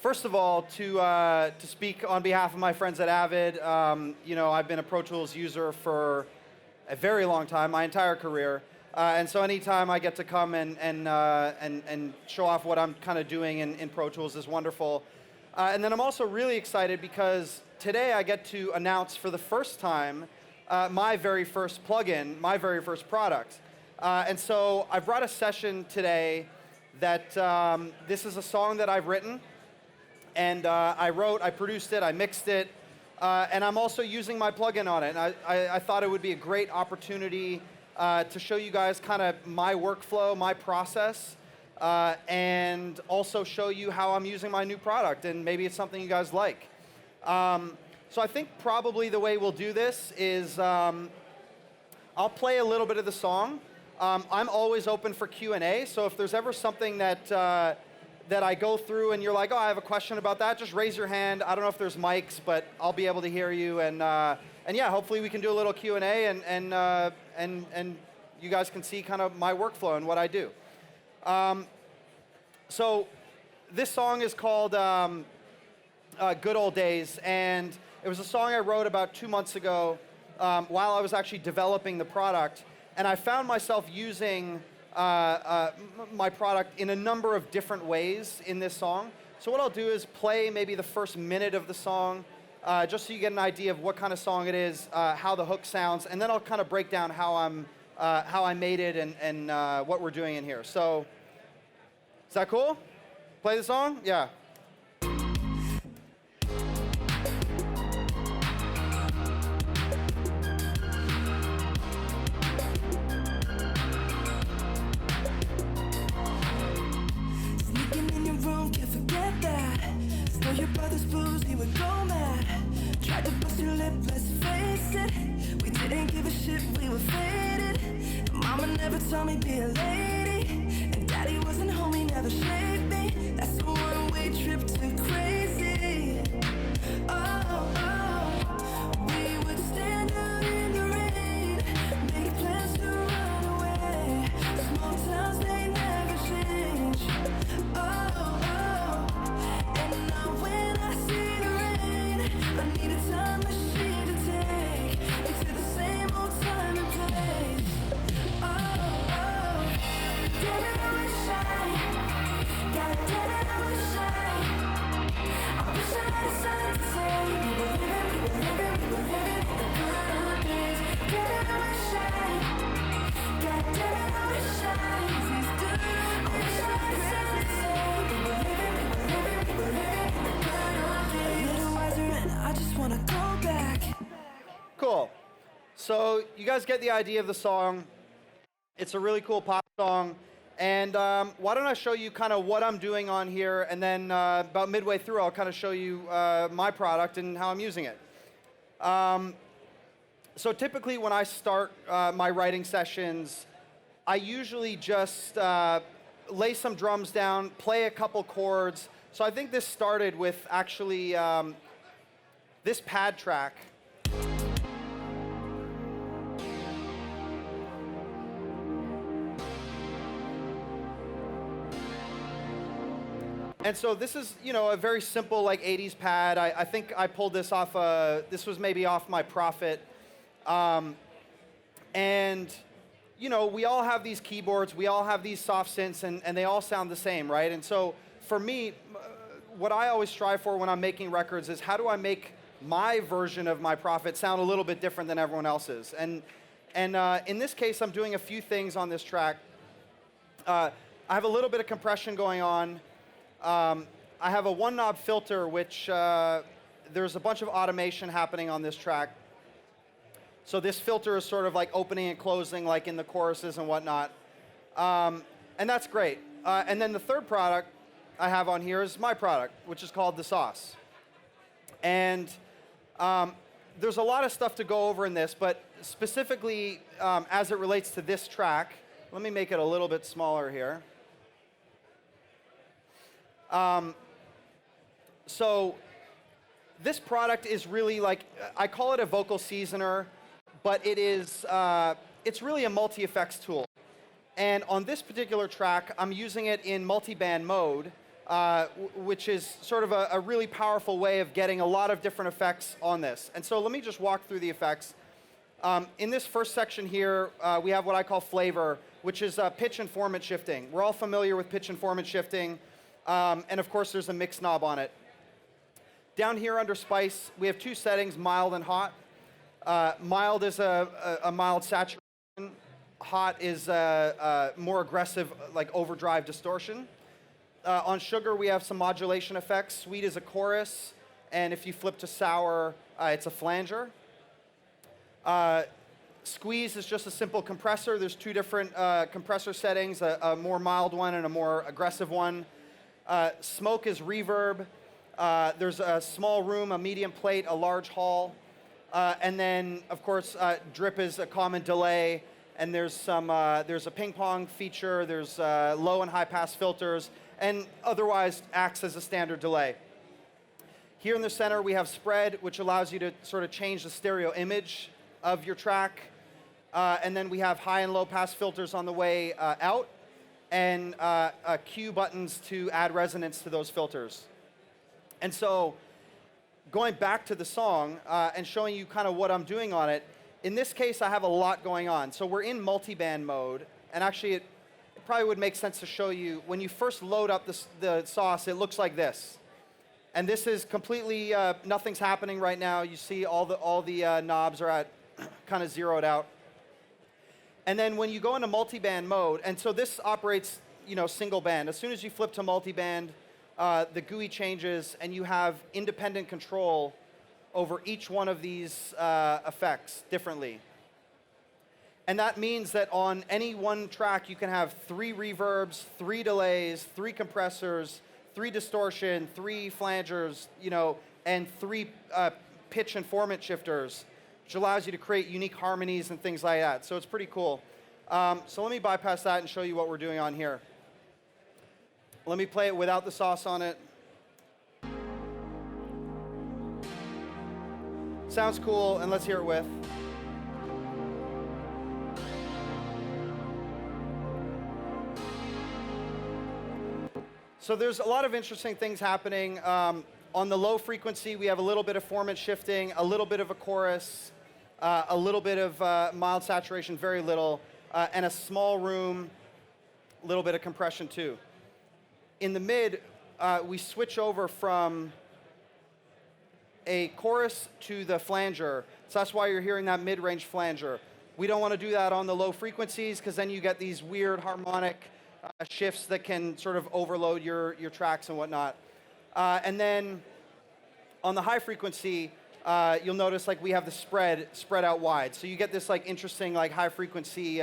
First of all, to speak on behalf of my friends at Avid, I've been a Pro Tools user for a very long time, my entire career, and so anytime I get to come and show off what I'm kind of doing in Pro Tools is wonderful. And then I'm also really excited because today I get to announce for the first time my very first plugin, my very first product. And so I brought a session today that this is a song that I've written. And I produced it, I mixed it, and I'm also using my plugin on it. And I thought it would be a great opportunity to show you guys kind of my workflow, my process, and also show you how I'm using my new product, and maybe it's something you guys like. So I think probably the way we'll do this is I'll play a little bit of the song. I'm always open for Q&A, so if there's ever something that I go through and you're like, oh, I have a question about that, just raise your hand. I don't know if there's mics, but I'll be able to hear you. And yeah, hopefully we can do a little Q&A and you guys can see kind of my workflow and what I do. So this song is called Good Old Days, and it was a song I wrote about 2 months ago while I was actually developing the product. And I found myself using my product in a number of different ways in this song. So what I'll do is play maybe the first minute of the song, just so you get an idea of what kind of song it is, how the hook sounds, and then I'll kind of break down how I made it and what we're doing in here. So, is that cool? Play the song? Yeah. Your brother's blues, he would go mad. Tried to bust your lip, let's face it. We didn't give a shit, we were faded. And mama never told me be a lady. And daddy wasn't home, he never shaved me. That's a one-way trip to crazy. Oh, oh. We would stand out in the rain, make plans to run away. Small towns, they never change. Oh, I need a time machine to take me to the same old time and place. Oh, oh, damn it, I wish God damn it, I wish I had something to say. We were living the good old days. Damn it, I wish God damn it, I wish these good old days. I wish I had something to say. We were living the good old days. A little wiser and I just wanna go back. Cool. So you guys get the idea of the song. It's a really cool pop song. And why don't I show you kind of what I'm doing on here, and then about midway through I'll kind of show you my product and how I'm using it. So typically when I start my writing sessions, I usually just lay some drums down, play a couple chords. So I think this started with actually this pad track. And so this is, a very simple like 80s pad. I think I pulled this off, this was maybe off my Prophet. And, we all have these keyboards, we all have these soft synths, and they all sound the same, right? And so for me, what I always strive for when I'm making records is how do I make my version of my Prophet sound a little bit different than everyone else's. And in this case, I'm doing a few things on this track. I have a little bit of compression going on. I have a one-knob filter, which there's a bunch of automation happening on this track. So this filter is sort of like opening and closing like in the choruses and whatnot. And that's great. And then the third product I have on here is my product, which is called The Sauce. And there's a lot of stuff to go over in this, but specifically as it relates to this track, let me make it a little bit smaller here. So this product is really like, I call it a vocal seasoner, but it is, it's really a multi-effects tool. And on this particular track, I'm using it in multi-band mode, which is sort of a really powerful way of getting a lot of different effects on this. And so let me just walk through the effects. In this first section here, we have what I call flavor, which is pitch and formant shifting. We're all familiar with pitch and formant shifting, and of course there's a mix knob on it. Down here under spice, we have two settings, mild and hot. Mild is a mild saturation. Hot is more aggressive, like overdrive distortion. On sugar, we have some modulation effects. Sweet is a chorus, and if you flip to sour, it's a flanger. Squeeze is just a simple compressor. There's two different compressor settings, a more mild one and a more aggressive one. Smoke is reverb. There's a small room, a medium plate, a large hall. And then, of course, drip is a common delay. And there's a ping pong feature. There's low and high pass filters, and otherwise acts as a standard delay. Here in the center, we have spread, which allows you to sort of change the stereo image of your track. And then we have high and low pass filters on the way out, and cue buttons to add resonance to those filters. And so going back to the song and showing you kind of what I'm doing on it, in this case, I have a lot going on. So we're in multiband mode, and actually it probably would make sense to show you. When you first load up the sauce, it looks like this. And this is completely, nothing's happening right now. You see all the knobs are at kind of zeroed out. And then when you go into multiband mode, and so this operates, single band. As soon as you flip to multiband, the GUI changes, and you have independent control over each one of these effects differently. And that means that on any one track, you can have 3 reverbs, 3 delays, 3 compressors, 3 distortion, 3 flangers, and 3 pitch and formant shifters, which allows you to create unique harmonies and things like that. So it's pretty cool. So let me bypass that and show you what we're doing on here. Let me play it without the sauce on it. Sounds cool, and let's hear it with. So there's a lot of interesting things happening. On the low frequency, we have a little bit of formant shifting, a little bit of a chorus, a little bit of mild saturation, very little, and a small room, a little bit of compression too. In the mid, we switch over from a chorus to the flanger. So that's why you're hearing that mid-range flanger. We don't want to do that on the low frequencies, because then you get these weird harmonic shifts that can sort of overload your tracks and whatnot. And then on the high frequency, you'll notice like we have the spread out wide. So you get this like interesting like high frequency,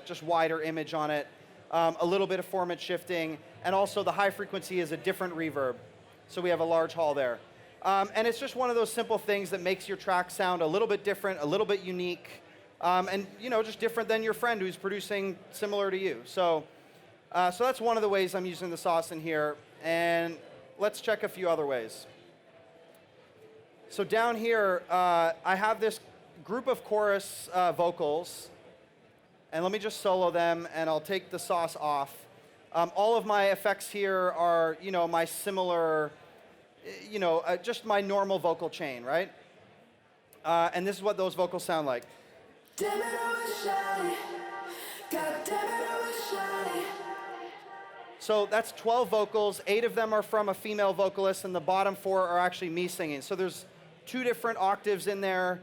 just wider image on it. A little bit of formant shifting, and also the high frequency is a different reverb. So we have a large hall there. And it's just one of those simple things that makes your track sound a little bit different, a little bit unique, and just different than your friend who's producing similar to you. So that's one of the ways I'm using the sauce in here, and let's check a few other ways. So down here, I have this group of chorus vocals, and let me just solo them, and I'll take the sauce off. All of my effects here are, my similar, just my normal vocal chain, right? And this is what those vocals sound like. Damn it, I was shy. God damn it, I was shy. So that's 12 vocals. 8 of them are from a female vocalist, and the bottom 4 are actually me singing. So there's 2 different octaves in there.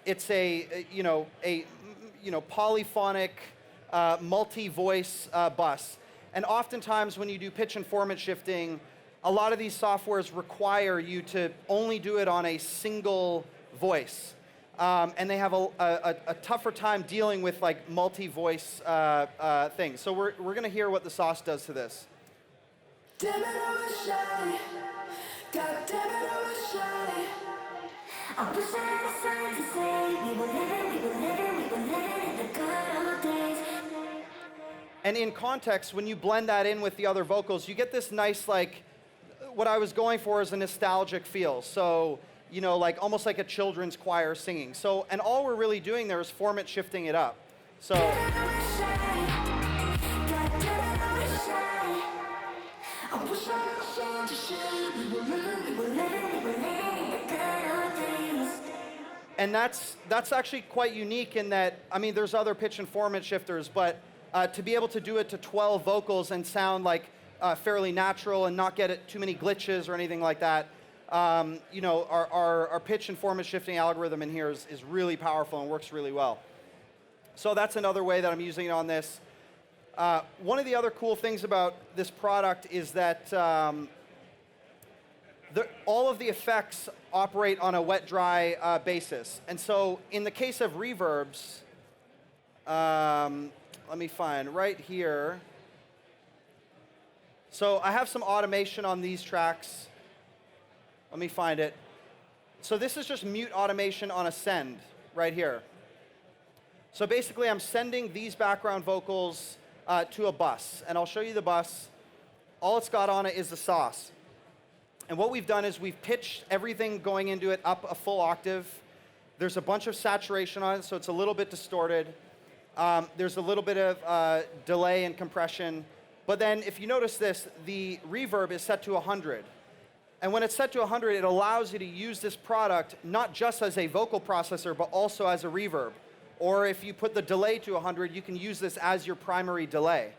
It's a polyphonic, multi-voice bus. And oftentimes when you do pitch and formant shifting, a lot of these softwares require you to only do it on a single voice. And they have a tougher time dealing with like multi-voice things. So we're going to hear what the sauce does to this. Damn it, I was shy. God damn it, I was shy. I wish I had a sign to say we were living in the good old days. And in context, when you blend that in with the other vocals, you get this nice, like, what I was going for is a nostalgic feel. So, like almost like a children's choir singing. So, and all we're really doing there is formant shifting it up. So. I wish And that's actually quite unique in that, I mean, there's other pitch and formant shifters, but to be able to do it to 12 vocals and sound like fairly natural and not get it too many glitches or anything like that, you know, our pitch and formant shifting algorithm in here is really powerful and works really well. So that's another way that I'm using it on this. One of the other cool things about this product is that all of the effects operate on a wet-dry basis. And so in the case of reverbs, let me find right here. So I have some automation on these tracks. Let me find it. So this is just mute automation on a send right here. So basically I'm sending these background vocals to a bus, and I'll show you the bus. All it's got on it is the sauce. And what we've done is we've pitched everything going into it up a full octave. There's a bunch of saturation on it, so it's a little bit distorted. There's a little bit of delay and compression. But then if you notice this, the reverb is set to 100. And when it's set to 100, it allows you to use this product not just as a vocal processor, but also as a reverb. Or if you put the delay to 100, you can use this as your primary delay.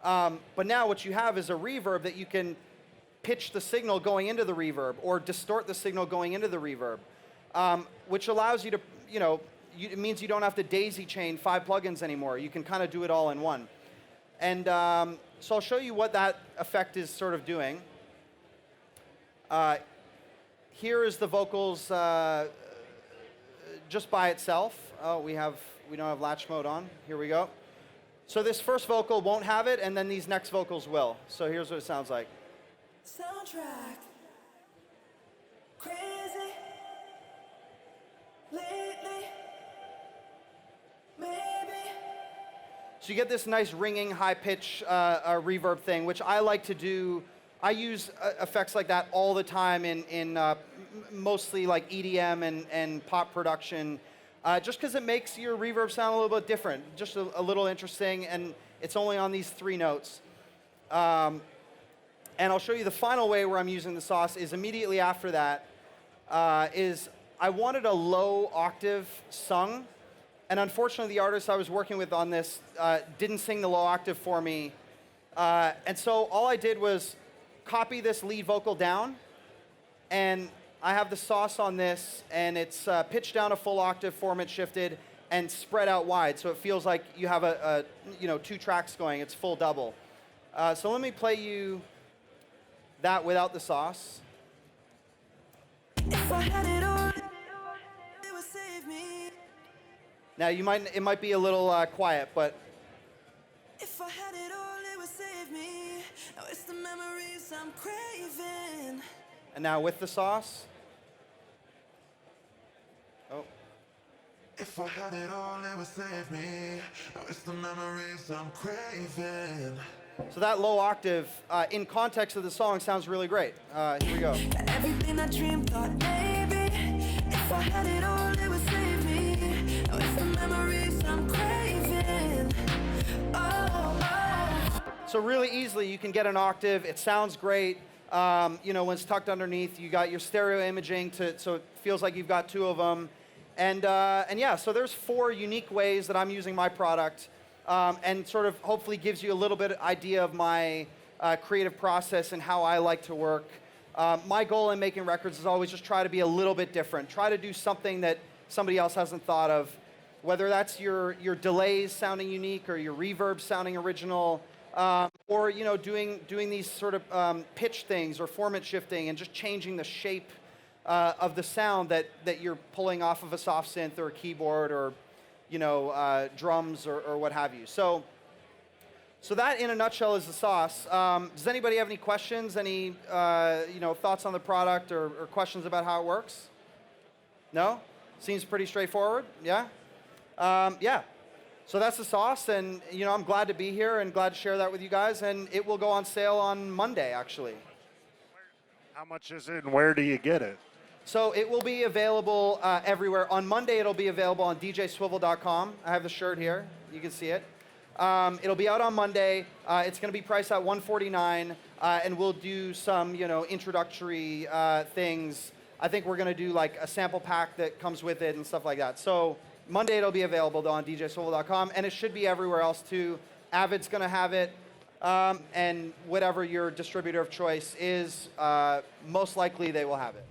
But now what you have is a reverb that you can pitch the signal going into the reverb or distort the signal going into the reverb, which allows you to, you know, it means you don't have to daisy chain 5 plugins anymore. You can kind of do it all in one. And so I'll show you what that effect is sort of doing. Here is the vocals just by itself. Oh, we don't have latch mode on. Here we go. So this first vocal won't have it, and then these next vocals will. So here's what it sounds like. Soundtrack. Crazy. Lately. Maybe. So you get this nice ringing, high-pitch reverb thing, which I like to do. I use effects like that all the time in mostly like EDM and pop production, just because it makes your reverb sound a little bit different, just a little interesting, and it's only on these 3 notes. And I'll show you the final way where I'm using the sauce is immediately after that, is I wanted a low octave sung, and unfortunately the artist I was working with on this didn't sing the low octave for me, and so all I did was copy this lead vocal down, and I have the sauce on this, and it's pitched down a full octave, formant shifted, and spread out wide, so it feels like you have you know, 2 tracks going. It's full double. So let me play you that without the sauce. If I had it all, it would save me. Now it might be a little quiet, but If I had it all, it would save me. Now it's the memories I'm craving. and now with the sauce. Oh. If I had it all, it would save me. Now it's the memories I'm craving. So that low octave, in context of the song, sounds really great. Here we go. Everything I dreamed, thought maybe. If I had it all, it would save me. Now it's the memories I'm craving. Oh. So really easily, you can get an octave. It sounds great. You know, when it's tucked underneath, you got your stereo imaging, so it feels like you've got 2 of them. And yeah, so there's 4 unique ways that I'm using my product. And sort of hopefully gives you a little bit of idea of my creative process and how I like to work. My goal in making records is always just try to be a little bit different. Try to do something that somebody else hasn't thought of, whether that's your delays sounding unique or your reverb sounding original, or you know, doing these sort of pitch things or formant shifting and just changing the shape of the sound that you're pulling off of a soft synth or a keyboard or you know, drums or what have you. So that, in a nutshell, is the sauce. Does anybody have any questions, any you know, thoughts on the product or questions about how it works? No? Seems pretty straightforward. Yeah. Yeah. So that's the sauce, and you know, I'm glad to be here and glad to share that with you guys. And it will go on sale on Monday, actually. How much is it, and where do you get it? So it will be available everywhere. On Monday, it'll be available on djswivel.com. I have the shirt here. You can see it. It'll be out on Monday. It's going to be priced at $149, and we'll do some, introductory things. I think we're going to do like a sample pack that comes with it and stuff like that. So Monday it'll be available on djswivel.com, and it should be everywhere else too. Avid's going to have it, and whatever your distributor of choice is, most likely they will have it.